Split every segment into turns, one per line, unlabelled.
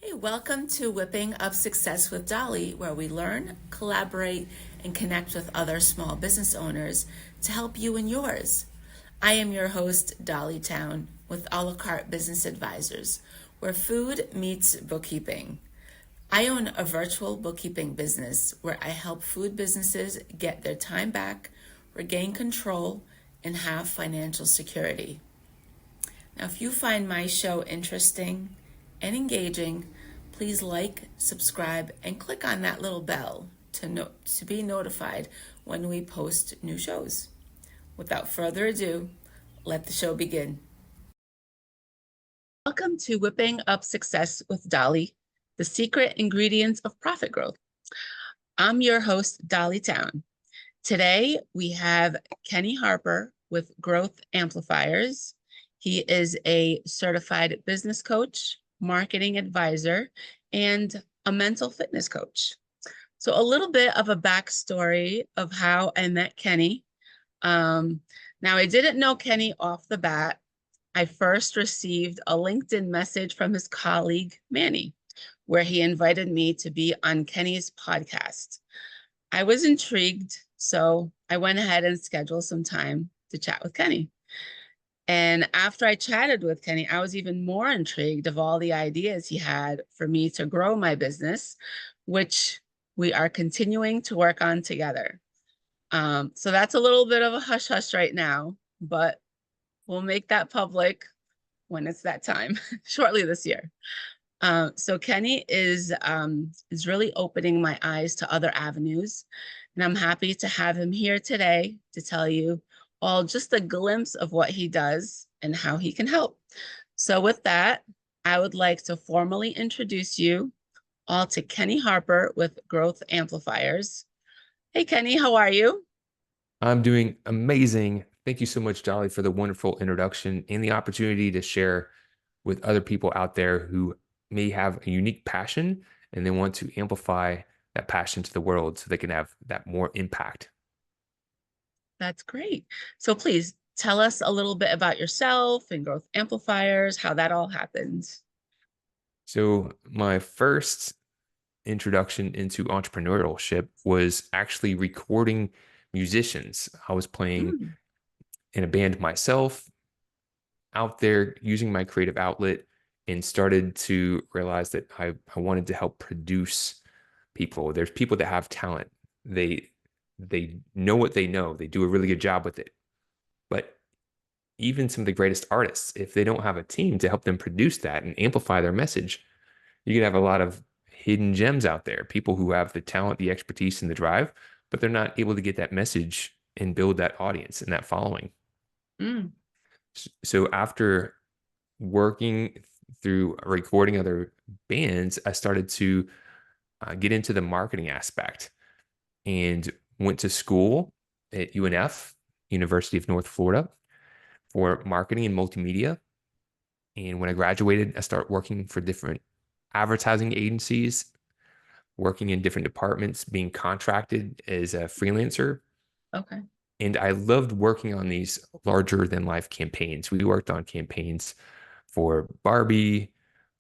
Hey, welcome to Whipping Up Success with Dolly, where we learn, collaborate, and connect with other small business owners to help you and yours. I am your host, Dolly Town, with a la carte business advisors, where food meets bookkeeping. I own a virtual bookkeeping business where I help food businesses get their time back, regain control, and have financial security. Now, if you find my show interesting and engaging, please like, subscribe, and click on that little bell to be notified when we post new shows. Without further ado, let the show begin. Welcome to Whipping Up Success with Dolly, the secret ingredients of profit growth. I'm your host, Dolly Town. Today, we have Kenny Harper with Growth Amplifiers. He is a certified business coach, marketing advisor, and a mental fitness coach. So a little bit of a backstory of how I met Kenny. Now, I didn't know Kenny off the bat. I first received a LinkedIn message from his colleague, Manny, where he invited me to be on Kenny's podcast. I was intrigued, so I went ahead and scheduled some time to chat with Kenny. And after I chatted with Kenny, I was even more intrigued of all the ideas he had for me to grow my business, which we are continuing to work on together. So that's a little bit of a hush hush right now, but we'll make that public when it's that time, shortly this year. So Kenny is really opening my eyes to other avenues, and I'm happy to have him here today to tell you all just a glimpse of what he does and how he can help. So with that, I would like to formally introduce you all to Kenny Harper with Growth Amplifiers. Hey, Kenny, how are you?
I'm doing amazing. Thank you so much, Dolly, for the wonderful introduction and the opportunity to share with other people out there who may have a unique passion and they want to amplify that passion to the world so they can have that more impact.
That's great. So please tell us a little bit about yourself and Growth Amplifiers, how that all happened.
So, my first introduction into entrepreneurship was actually recording musicians. I was playing
Mm,
in a band myself, out there using my creative outlet, and started to realize that I wanted to help produce people. There's people that have talent. They know what they know. They do a really good job with it. But even some of the greatest artists, if they don't have a team to help them produce that and amplify their message, you can have a lot of hidden gems out there, people who have the talent, the expertise, and the drive, but they're not able to get that message and build that audience and that following.
mm,
So after working through recording other bands, I started to get into the marketing aspect and went to school at UNF, University of North Florida, for marketing and multimedia. And when I graduated, I started working for different advertising agencies, working in different departments, being contracted as a freelancer.
okay.
And I loved working on these larger than life campaigns. We worked on campaigns for Barbie,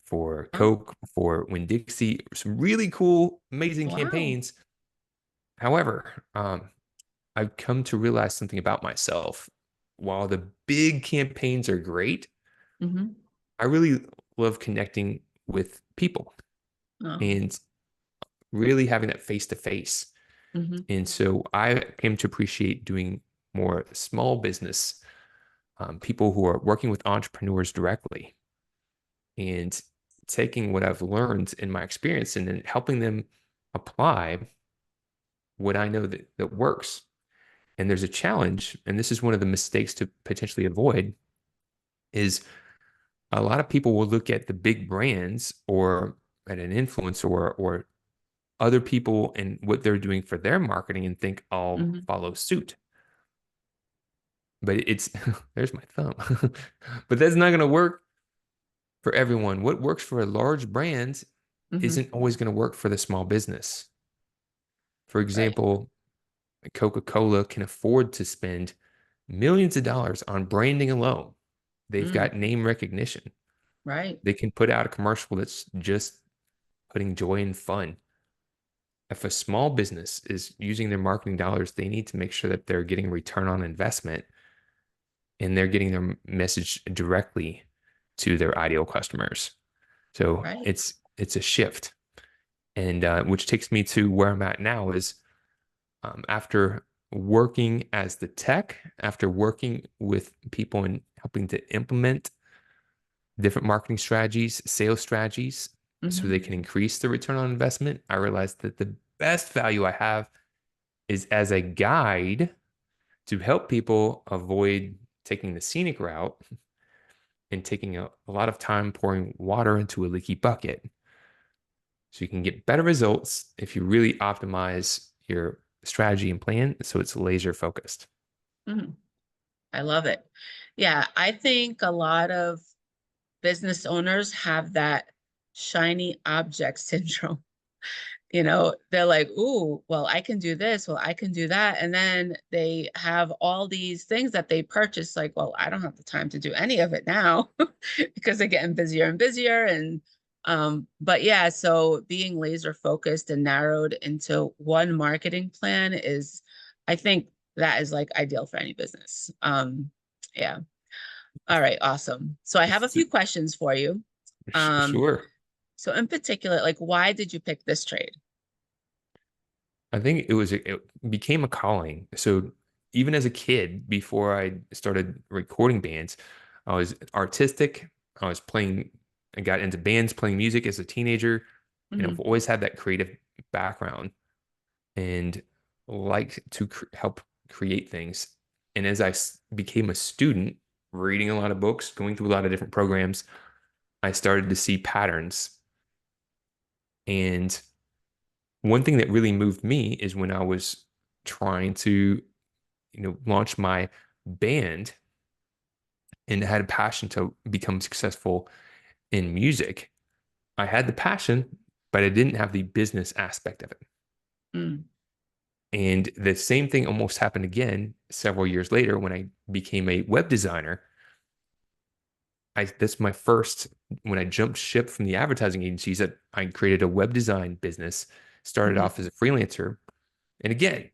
for
Oh,
Coke, for Winn-Dixie, some really cool, amazing
wow.
campaigns. However, I've come to realize something about myself. While the big campaigns are great,
Mm-hmm.
I really love connecting with people
Oh,
and really having that face to face.
mm-hmm.
And so I came to appreciate doing more small business, people who are working with entrepreneurs directly and taking what I've learned in my experience and then helping them apply what I know that works. And there's a challenge, and this is one of the mistakes to potentially avoid, is a lot of people will look at the big brands or at an influencer or other people and what they're doing for their marketing and think I'll
Mm-hmm.
follow suit. But it's there's my thumb. But that's not going to work for everyone. What works for a large brand
Mm-hmm.
isn't always going to work for the small business. For
Right.
example, Coca-Cola can afford to spend millions of dollars on branding alone. They've
Mm,
got name recognition.
right.
They can put out a commercial that's just putting joy and fun. If a small business is using their marketing dollars, they need to make sure that they're getting return on investment and they're getting their message directly to their ideal customers. So
Right.
it's a shift, and which takes me to where I'm at now is after working as the tech, after working with people and helping to implement different marketing strategies, sales strategies, so they
Hmm.
can increase the return on investment, I realized that the best value I have is as a guide to help people avoid taking the scenic route and taking a lot of time pouring water into a leaky bucket. So you can get better results if you really optimize your strategy and plan so it's laser focused.
Hmm. I love it. Yeah, I think a lot of business owners have that shiny object syndrome. They're like, ooh, well, I can do this, well, I can do that. And then they have all these things that they purchase, like, well, I don't have the time to do any of it now because they're getting busier and busier. And but yeah, so being laser focused and narrowed into one marketing plan is, I think that is like ideal for any business. Yeah. All right, awesome. So I have a few questions for you. Um,
Sure.
so in particular, like, why did you pick this trade?
I think it became a calling. So even as a kid, before I started recording bands, I was artistic. I was playing, I got into bands, playing music as a teenager, and I've
Hmm.
always had that creative background and like to help create things. And as became a student, reading a lot of books, going through a lot of different programs, I started to see patterns. And one thing that really moved me is when I was trying to, launch my band and had a passion to become successful in music. I had the passion, but I didn't have the business aspect of it.
Mm.
And the same thing almost happened again several years later when I became a web designer. That's my first when I jumped ship from the advertising agencies that I created a web design business, started
Hmm.
off as a freelancer. And again,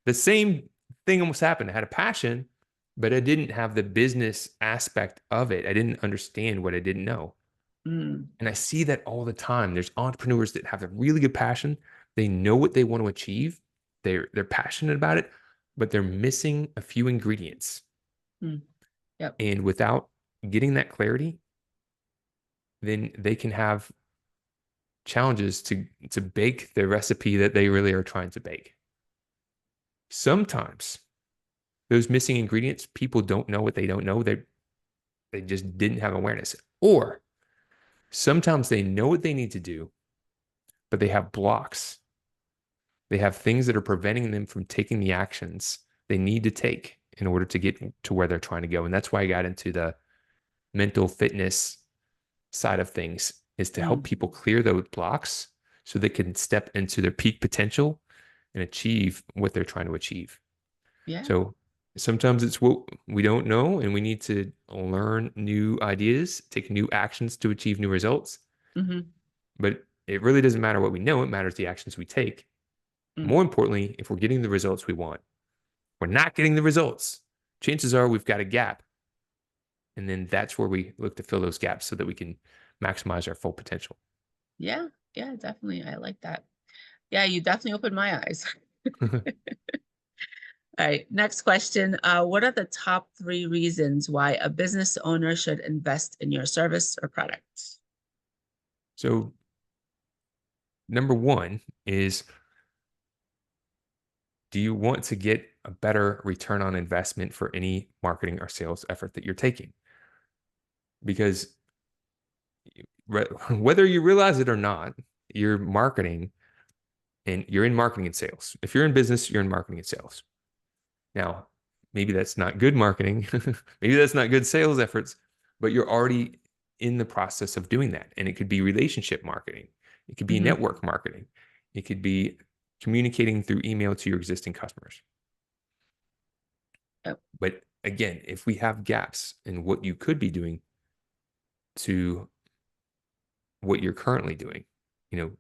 the same thing almost happened. I had a passion, but I didn't have the business aspect of it. I didn't understand what I didn't know.
Mm.
And I see that all the time. There's entrepreneurs that have a really good passion. They know what they want to achieve. They're passionate about it, but they're missing a few ingredients.
Mm. Yep.
And without getting that clarity, then they can have challenges to bake the recipe that they really are trying to bake. Sometimes those missing ingredients, people don't know what they don't know. They just didn't have awareness. Or sometimes they know what they need to do, but they have blocks. They have things that are preventing them from taking the actions they need to take in order to get to where they're trying to go. And that's why I got into the mental fitness side of things is to help
Mm.
people clear those blocks so they can step into their peak potential and achieve what they're trying to achieve.
Yeah.
So sometimes it's what we don't know, and we need to learn new ideas, take new actions to achieve new results.
Hmm.
But it really doesn't matter what we know, it matters the actions we take.
Mm.
More importantly, if we're getting the results we want, we're not getting the results, chances are we've got a gap. And then that's where we look to fill those gaps so that we can maximize our full potential.
Yeah. Yeah, definitely. I like that. Yeah, you definitely opened my eyes. All right, next question. What are the top three reasons why a business owner should invest in your service or product?
So, number one is, do you want to get a better return on investment for any marketing or sales effort that you're taking? Because whether you realize it or not, you're marketing and you're in marketing and sales. If you're in business, you're in marketing and sales. Now, maybe that's not good marketing. Maybe that's not good sales efforts, but you're already in the process of doing that. And it could be relationship marketing, it could be
Hmm.
network marketing, it could be communicating through email to your existing customers.
Yep.
But again, if we have gaps in what you could be doing to what you're currently doing, you know,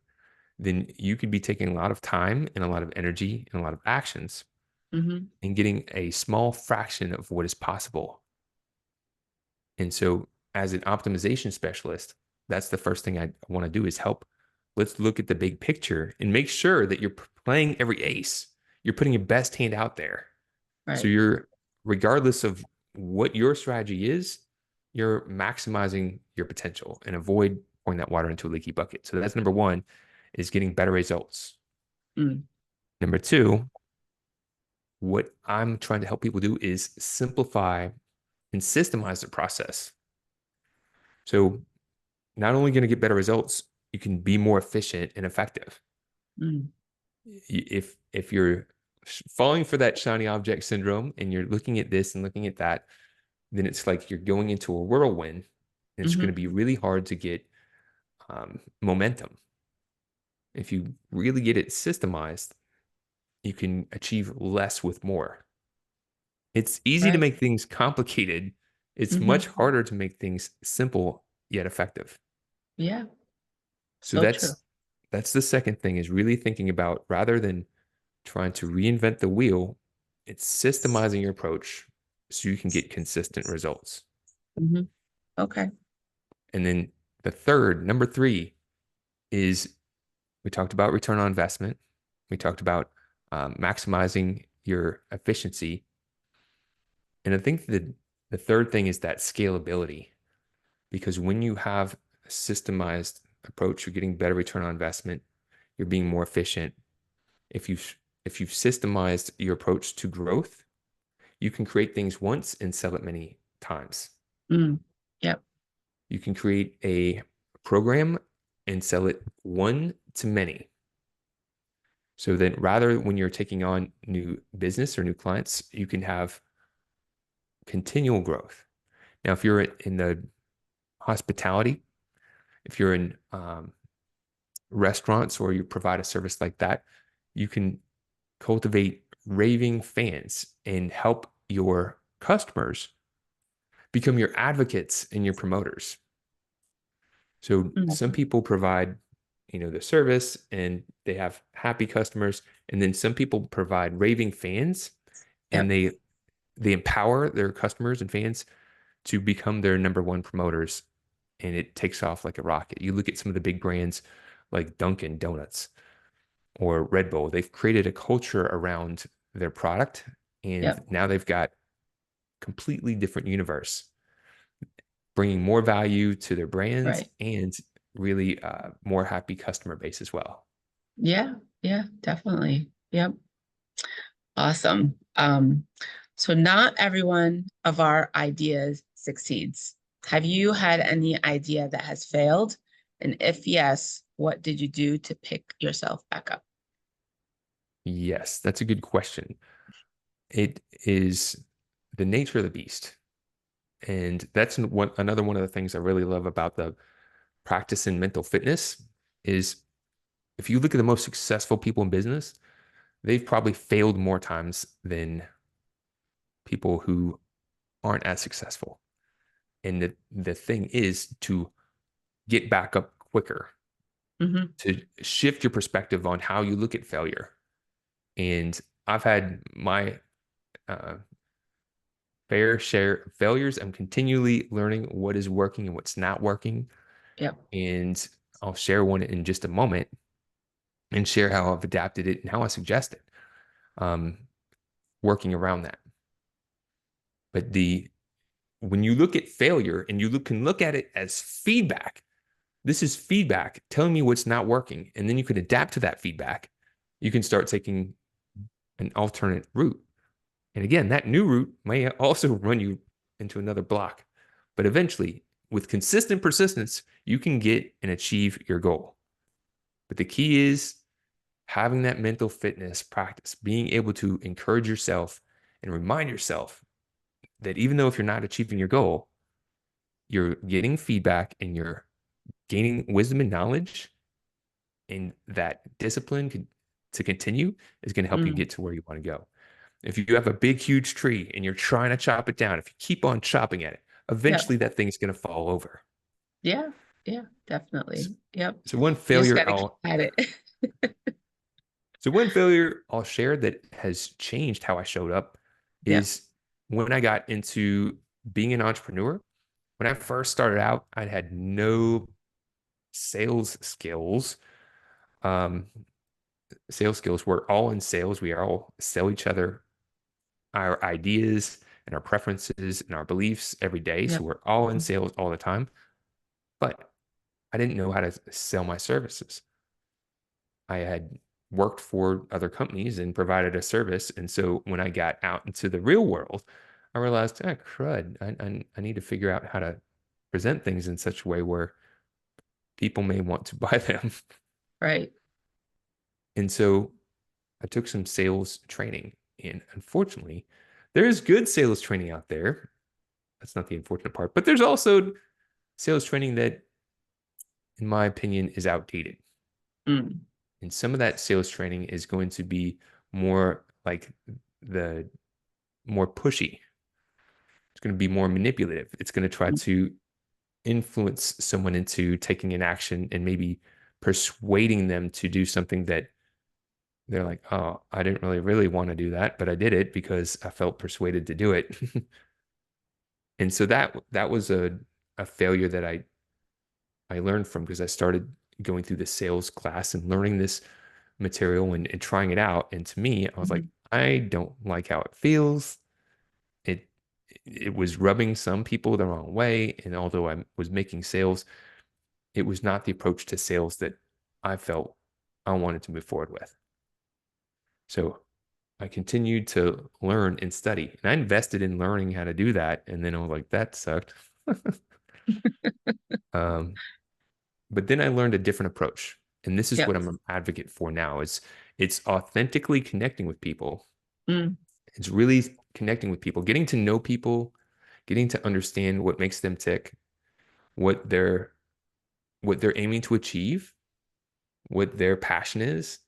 then you could be taking a lot of time and a lot of energy and a lot of actions
Mm-hmm.
and getting a small fraction of what is possible. And so, as an optimization specialist, that's the first thing I want to do is help. Let's look at the big picture and make sure that you're playing every ace. You're putting your best hand out there. So
Right.
you're, regardless of what your strategy is, you're maximizing your potential and avoid pouring that water into a leaky bucket. So that's number one, is getting better results.
Mm.
Number two, what I'm trying to help people do is simplify and systemize the process. So not only going to get better results, you can be more efficient and effective.
Mm.
If you're falling for that shiny object syndrome and you're looking at this and looking at that, then it's like you're going into a whirlwind, and it's going to
Mm-hmm.
be really hard to get momentum. If you really get it systemized, you can achieve less with more. It's easy to
Right.
make things complicated. It's much
Mm-hmm.
harder to make things simple yet effective.
Yeah.
So
So true.
that's the second thing, is really thinking about, rather than trying to reinvent the wheel, it's systemizing your approach so you can get consistent results.
Mm-hmm. Okay.
And then the third, number three, is we talked about return on investment. We talked about maximizing your efficiency. And I think the third thing is that scalability, because when you have a systemized approach, you're getting better return on investment, you're being more efficient. If you've systemized your approach to growth, you can create things once and sell it many times.
Mm. Yep.
You can create a program and sell it one to many. So then, rather, when you're taking on new business or new clients, you can have continual growth. Now, if you're in the hospitality, if you're in restaurants or you provide a service like that, you can cultivate raving fans and help your customers become your advocates and your promoters. So
Mm.
some people provide, the service and they have happy customers, and then some people provide raving fans, and
Yep.
they empower their customers and fans to become their number one promoters, and it takes off like a rocket. You look at some of the big brands like Dunkin' Donuts or Red Bull, they've created a culture around their product, and
Yep.
now they've got completely different universe, bringing more value to their brands
Right.
and really more happy customer base as well.
Yeah. Yeah. Definitely. Yep. Awesome. So not everyone of our ideas succeeds. Have you had any idea that has failed? And if yes, what did you do to pick yourself back up?
Yes, that's a good question. It is the nature of the beast. And that's another one of the things I really love about the practice in mental fitness is, if you look at the most successful people in business, they've probably failed more times than people who aren't as successful. And the thing is to get back up quicker,
Hmm.
to shift your perspective on how you look at failure. And I've had my uh, fair share of failures. I'm continually learning what is working and what's not working.
Yep.
And I'll share one in just a moment and share how I've adapted it and how I suggest it, um, working around that. But when you look at failure and can look at it as feedback, this is feedback telling me what's not working. And then you can adapt to that feedback. You can start taking an alternate route. And again, that new route may also run you into another block. But eventually, with consistent persistence, you can get and achieve your goal. But the key is having that mental fitness practice, being able to encourage yourself and remind yourself that even though if you're not achieving your goal, you're getting feedback and you're gaining wisdom and knowledge, and that discipline to continue is going to help you
Mm.
get to where you want to go. If you have a big, huge tree and you're trying to chop it down, if you keep on chopping at it,
Yep.
eventually that thing's going to fall over.
Yeah. Yeah.
So,
Definitely. Yep.
so one
You just got
failure
to keep
I'll
at it.
So one failure I'll share that has changed how I showed up
Yeah.
is when I got into being an entrepreneur. When I first started out, I had no sales skills. Um, Sales skills. We're all in sales. We all sell each other our ideas and our preferences and our beliefs every day. So
Yep.
we're all in sales all the time. But I didn't know how to sell my services. I had worked for other companies and provided a service. And so when I got out into the real world, I realized, ah, crud, I need to figure out how to present things in such a way where people may want to buy them.
Right.
And so I took some sales training. And unfortunately, there is good sales training out there. That's not the unfortunate part, but there's also sales training that, in my opinion, is outdated.
Mm.
And some of that sales training is going to be more like the more pushy. It's going to be more manipulative. It's going to try
Mm.
to influence someone into taking an action and maybe persuading them to do something that they're like, oh, I didn't really want to do that, but I did it because I felt persuaded to do it. And so that was a failure that I learned from because I started going through the sales class and learning this material and trying it out. And to me, I was like,
Mhm.
I don't like how it feels. It it was rubbing some people the wrong way. And although I was making sales, it was not the approach to sales that I felt I wanted to move forward with. So I continued to learn and study. And I invested in learning how to do that. And then I was like, that sucked. Um, but then I learned a different approach. And this is
Yep.
what I'm an advocate for now is it's authentically connecting with people.
Mm.
It's really connecting with people, getting to know people, getting to understand what makes them tick, what they're what they're aiming to achieve, what their passion is,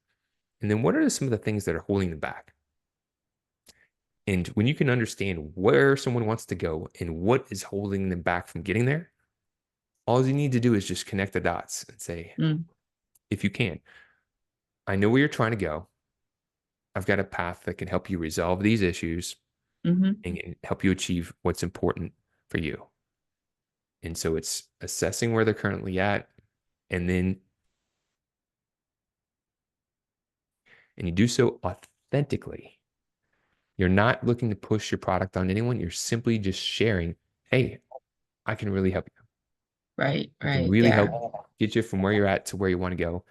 and then what are some of the things that are holding them back. And when you can understand where someone wants to go and what is holding them back from getting there, all you need to do is just connect the dots and say,
Mm.
if you can, I know where you're trying to go. I've got a path that can help you resolve these issues
Hmm.
and can help you achieve what's important for you. And so it's assessing where they're currently at, and then and you do so authentically. You're not looking to push your product on anyone. You're simply just sharing, hey, I can really help you.
Right.
I can
Right.
really
Yeah.
help get you from where you're at to where you want to go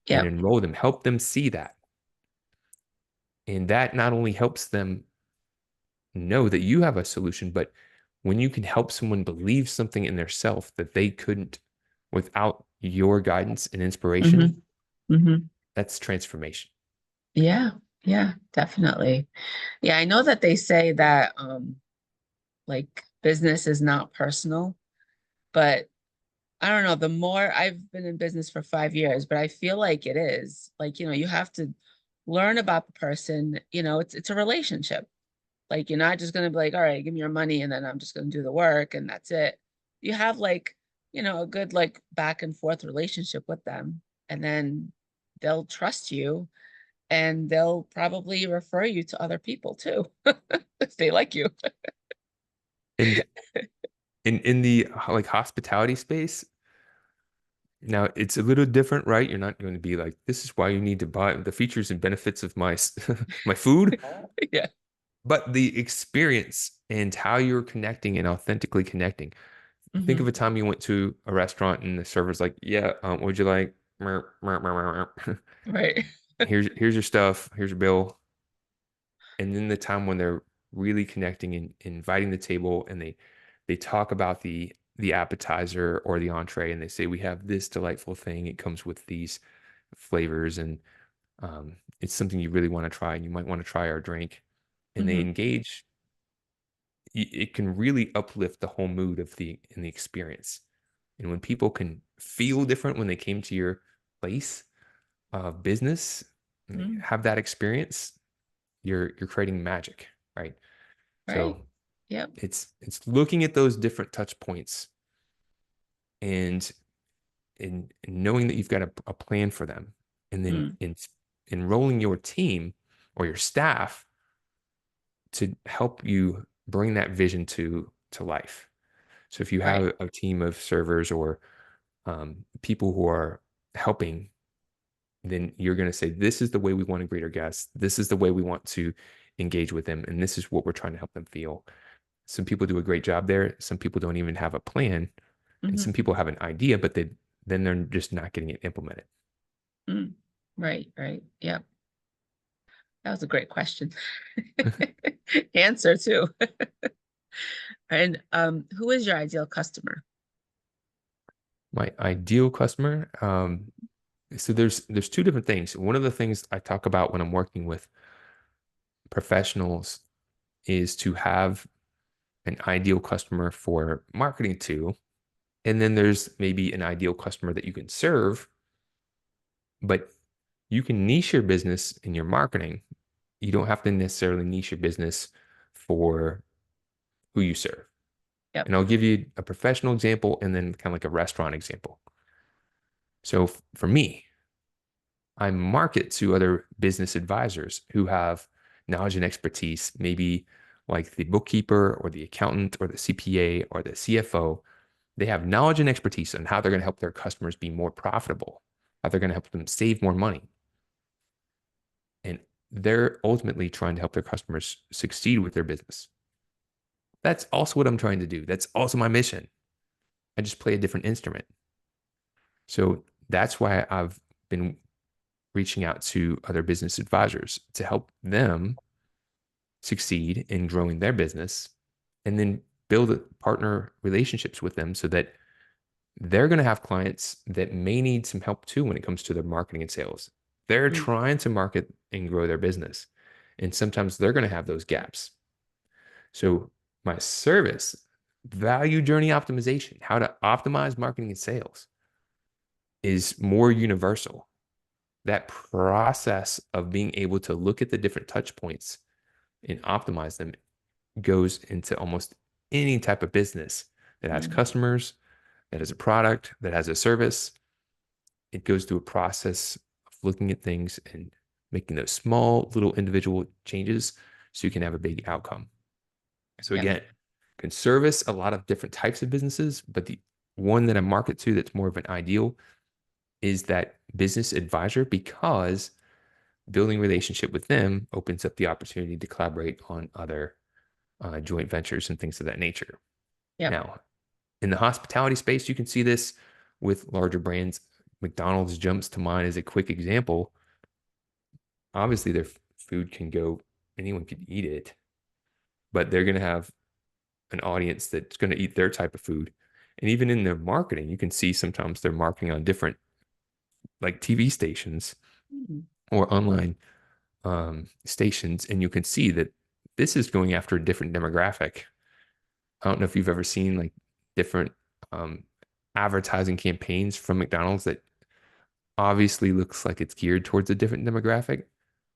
and
Yep.
enroll them, help them see that. And that not only helps them know that you have a solution, but when you can help someone believe something in their self that they couldn't without your guidance and inspiration,
Hmm. Hmm.
that's transformation.
Yeah. Yeah. Definitely. Yeah. I know that they say that like business is not personal, but I don't know. The more I've been in business for 5 years, but I feel like it is like, you have to learn about the person. It's a relationship. Like you're not just gonna be like, all right, give me your money and then I'm just gonna do the work and that's it. You have like, a good like back and forth relationship with them. And then they'll trust you and they'll probably refer you to other people too, if they like you.
And in the like hospitality space, now it's a little different, right? You're not going to be like, this is why you need to buy the features and benefits of my my food,
Yeah.
but the experience and how you're connecting and authentically connecting. Think of
Hmm.
a time you went to a restaurant and the server's like, yeah, what would you like? Mer, mer, mer, mer, mer.
Right.
Here's your stuff. Here's your bill. And then the time when they're really connecting and inviting the table and they talk about the appetizer or the entree and they say we have this delightful thing. It comes with these flavors and it's something you really want to try and you might want to try our drink. And they
Hmm.
engage. It can really uplift the whole mood of the experience. And when people can feel different when they came to your place of business, and they
Mm.
have that experience, you're creating magic, right?
Right.
So
Yep.
it's looking at those different touch points and knowing that you've got a plan for them and then
Mm,
enrolling your team or your staff to help you bring that vision to life. So if you have
right.
a team of servers or people who are helping, then you're going to say, this is the way we want to greet our guests. This is the way we want to engage with them. And this is what we're trying to help them feel. Some people do a great job there. Some people don't even have a plan. And
Hmm.
some people have an idea, but then they're just not getting it implemented.
Mm, right, right. Yep. That was a great question. Answer too. And who is your ideal customer?
My ideal customer, so there's two different things. One of the things I talk about when I'm working with professionals is to have an ideal customer for marketing to, and then there's maybe an ideal customer that you can serve, but you can niche your business in your marketing. You don't have to necessarily niche your business for who you serve.
Yep.
And I'll give you a professional example and then kind of like a restaurant example. So for me, I market to other business advisors who have knowledge and expertise, maybe like the bookkeeper or the accountant or the CPA or the CFO. They have knowledge and expertise on how they're going to help their customers be more profitable, how they're going to help them save more money. And they're ultimately trying to help their customers succeed with their business. That's also what I'm trying to do. That's also my mission. I just play a different instrument. So that's why I've been reaching out to other business advisors to help them succeed in growing their business and then build partner relationships with them so that they're going to have clients that may need some help too when it comes to their marketing and sales. They're
Mm,
trying to market and grow their business. And sometimes they're going to have those gaps. So, my service, value journey optimization, how to optimize marketing and sales, is more universal. That process of being able to look at the different touch points and optimize them goes into almost any type of business that has
mm,
customers, that has a product, that has a service. It goes through a process of looking at things and making those small little individual changes so you can have a big outcome. So
yep.
again, can service a lot of different types of businesses, but the one that I market to that's more of an ideal is that business advisor because building relationship with them opens up the opportunity to collaborate on other joint ventures and things of that nature.
Yep.
Now, in the hospitality space, you can see this with larger brands. McDonald's jumps to mind as a quick example. Obviously, their food can go, anyone can eat it, but they're going to have an audience that's going to eat their type of food. And even in their marketing, you can see sometimes they're marketing on different like TV stations
Mm,
or online stations, and you can see that this is going after a different demographic. I don't know if you've ever seen like different um, advertising campaigns from McDonald's that obviously looks like it's geared towards a different demographic,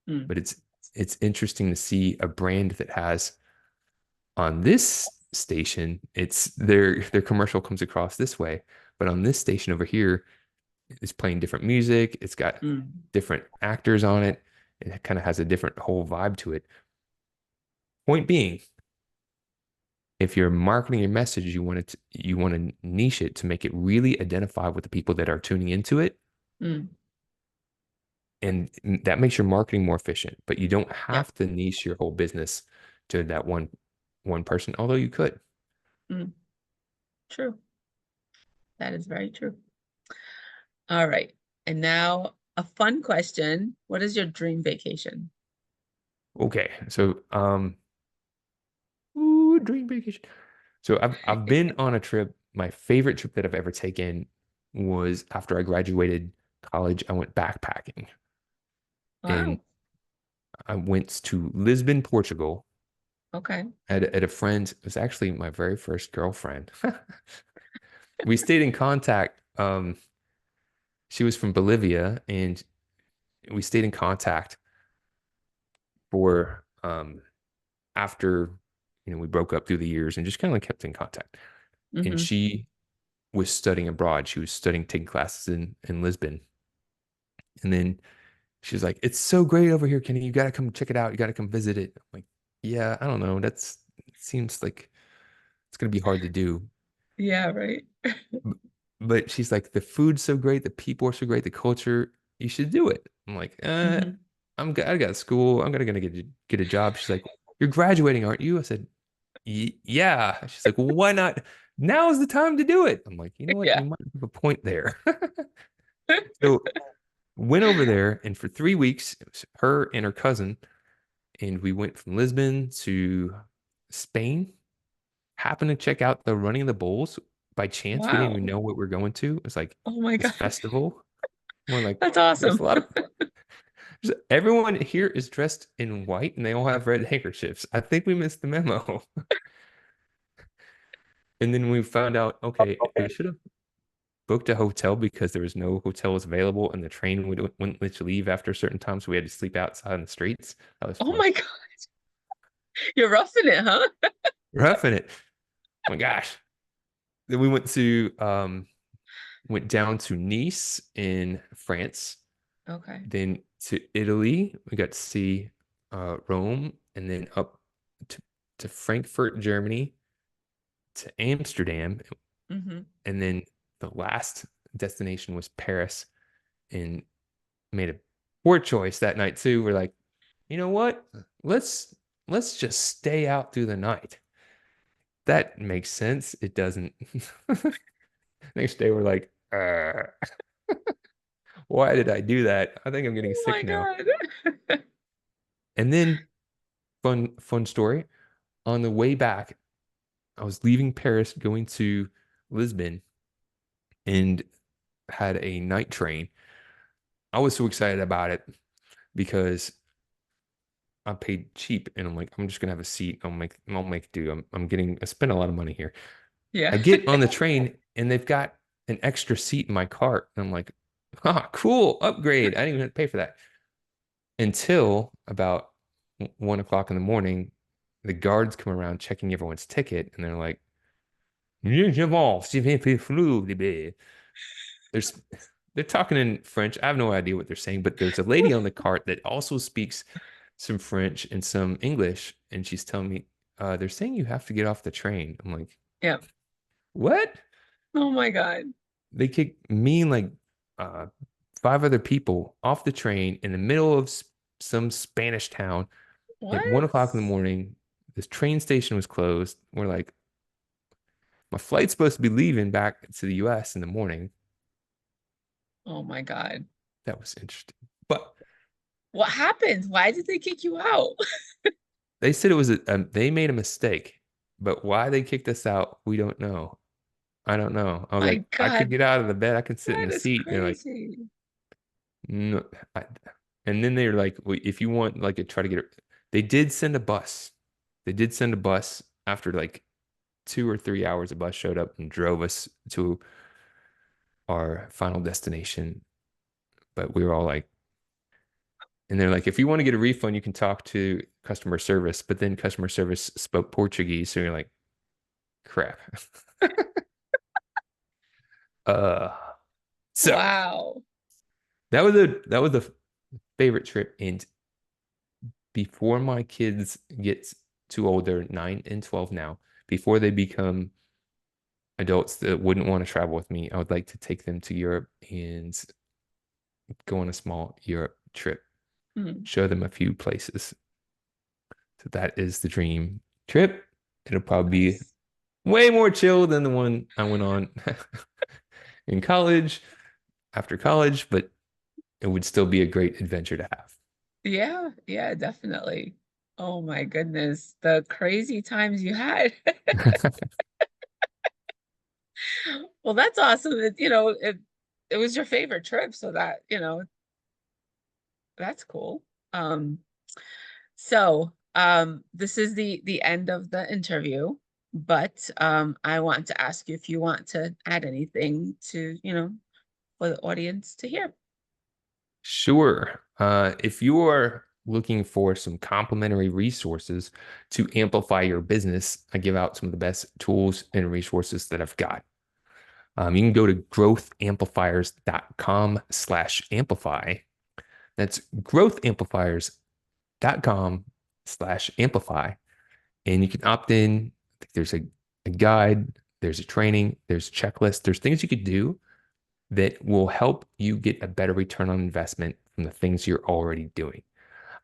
mm,
but it's interesting to see a brand that has on this station, it's their commercial comes across this way, but on this station over here, it's playing different music. It's got
mm.
different actors on it. It kind of has a different whole vibe to it. Point being, if you're marketing your message, you want to niche it to make it really identify with the people that are tuning into it,
Mm.
and that makes your marketing more efficient. But you don't
Yep.
have to niche your whole business to that one person, although you could.
Mm. True. That is very true. All right. And now a fun question. What is your dream vacation?
Okay, so dream vacation. So I've been on a trip. My favorite trip that I've ever taken was after I graduated college. I went backpacking and
Wow.
I went to Lisbon, Portugal
Okay.
at a friend. It was actually my very first girlfriend. We stayed in contact. She was from Bolivia, and we stayed in contact for after we broke up through the years and just kind of like kept in contact. And
Mm-hmm.
she was studying abroad. She was studying taking classes in Lisbon. And then she was like, "It's so great over here, Kenny. You got to come check it out. You got to come visit it." I'm like, "Yeah, I don't know. It seems like it's going to be hard to do."
Yeah, right.
B- But she's like, "The food's so great. The people are so great. The culture, you should do it." I'm like,
Hmm.
I got school. I'm gonna get a job." She's like, "You're graduating, aren't you?" I said, Yeah. She's like, "Well, why not? Now is the time to do it." I'm like, "You know what?
Yeah.
You might have a point there." So went over there, and for 3 weeks, it was her and her cousin, and we went from Lisbon to Spain. Happened to check out the running of the bulls by chance. We didn't even
Wow.
know what we're going to. It was like
Oh my
this
God.
festival. We're like,
That's
there's
awesome.
a lot of everyone here is dressed in white and they all have red handkerchiefs. I think we missed the memo. And then we found out, okay, we should have booked a hotel because there was no hotels available and the train wouldn't let you leave after a certain time. So we had to sleep outside in the streets. That was
Oh
fun.
my God. You're roughing it, huh?
Roughing it. Oh my gosh. Then we went down to Nice in France,
Okay.
then to Italy. We got to see Rome, and then up to, to Frankfurt, Germany, to Amsterdam,
Hmm.
and then the last destination was Paris, and made a poor choice that night too. We're like, you know what? Let's let's just stay out through the night. That makes sense. It doesn't. Next day we're like, why did I do that? I think I'm getting
Oh
sick
my
now.
God.
And then fun story. On the way back, I was leaving Paris, going to Lisbon, and had a night train. I was so excited about it because I paid cheap, and I'm like, I'm just gonna have a seat. I'll make do. I spent a lot of money here.
Yeah.
I get on the train, and they've got an extra seat in my cart, and I'm like, cool, upgrade. I didn't even have to pay for that until about 1 o'clock in the morning. The guards come around checking everyone's ticket, and they're like, there's they're talking in French. I have no idea what they're saying, but there's a lady on the cart that also speaks some French and some English, and she's telling me, they're saying you have to get off the train. I'm like,
Yeah.
what?
Oh my God.
They kicked me and like uh, five other people off the train in the middle of some Spanish town at
What?
1 o'clock in the morning. This train station was closed. We're like, my flight's supposed to be leaving back to the US in the morning.
Oh my God.
That was interesting. But
What happened? Why did they kick you out?
they said it was they made a mistake, but why they kicked us out, we don't know. I don't know. I was
My
like, I could
God,
get out of the bed, I could sit in
that
the
is
seat. They're like,
crazy.
no. I, and then they're like, well, if you want, like, try to get it. They did send a bus. They did send a bus after like 2 or 3 hours. A bus showed up and drove us to our final destination. But we were all like, and they're like, if you want to get a refund, you can talk to customer service. But then customer service spoke Portuguese. So you're like, crap. Uh, so
Wow.
that was a favorite trip. And before my kids get too old, they're 9 and 12 now, before they become adults that wouldn't want to travel with me, I would like to take them to Europe and go on a small Europe trip,
Hmm.
show them a few places. So that is the dream trip. It'll probably be
Nice.
way more chill than the one I went on in college, after college, but it would still be a great adventure to
Yeah, yeah, definitely. Oh my goodness, the crazy times you had.
have.
Well, that's awesome. It was your favorite trip, so that's cool. Um, this is the end of the interview, but I want to ask you if you want to add anything to, for the audience to hear.
Sure. If you are looking for some complimentary resources to amplify your business, I give out some of the best tools and resources that I've got. You can go to growthamplifiers.com/amplify, That's growthamplifiers.com/amplify. And you can opt in. There's a guide, there's a training, there's a checklist, there's things you could do that will help you get a better return on investment from the things you're already doing.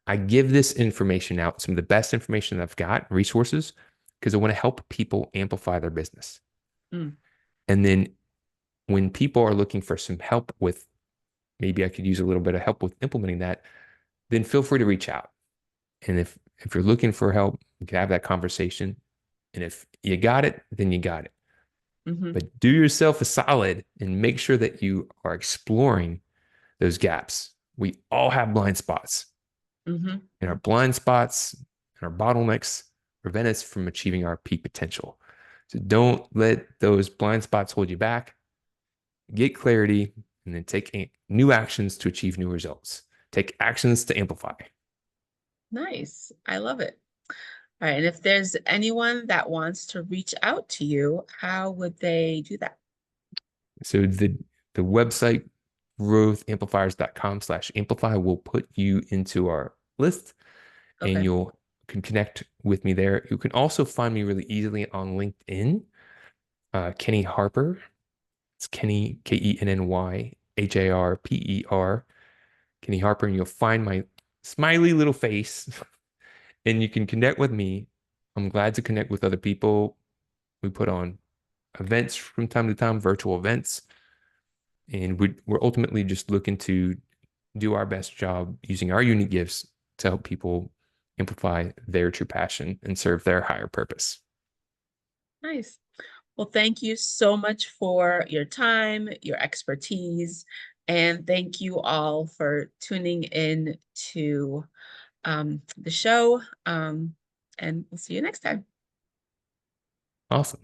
I give this information out, some of the best information that I've got, resources, because I want to help people amplify their business.
Mm.
And then when people are looking for some help with, maybe I could use a little bit of help with implementing that, then feel free to reach out. And if you're looking for help, we can have that conversation. And if you got it, then you got it.
Mm-hmm.
But do yourself a solid and make sure that you are exploring those gaps. We all have blind spots.
Mm-hmm.
And our blind spots and our bottlenecks prevent us from achieving our peak potential. So don't let those blind spots hold you back. Get clarity and then take new actions to achieve new results. Take actions to amplify.
Nice. I love it. All right. And if there's anyone that wants to reach out to you, how would they do that?
So the website growthamplifiers.com/amplify will put you into our list and
Okay.
you can connect with me there. You can also find me really easily on LinkedIn. Kenny Harper. It's Kenny, KennyHarper. Kenny Harper, and you'll find my smiley little face and you can connect with me. I'm glad to connect with other people. We put on events from time to time, virtual events, and we're ultimately just looking to do our best job using our unique gifts to help people amplify their true passion and serve their higher purpose.
Nice. Well, thank you so much for your time, your expertise, and thank you all for tuning in to the show. And we'll see you next time.
Awesome.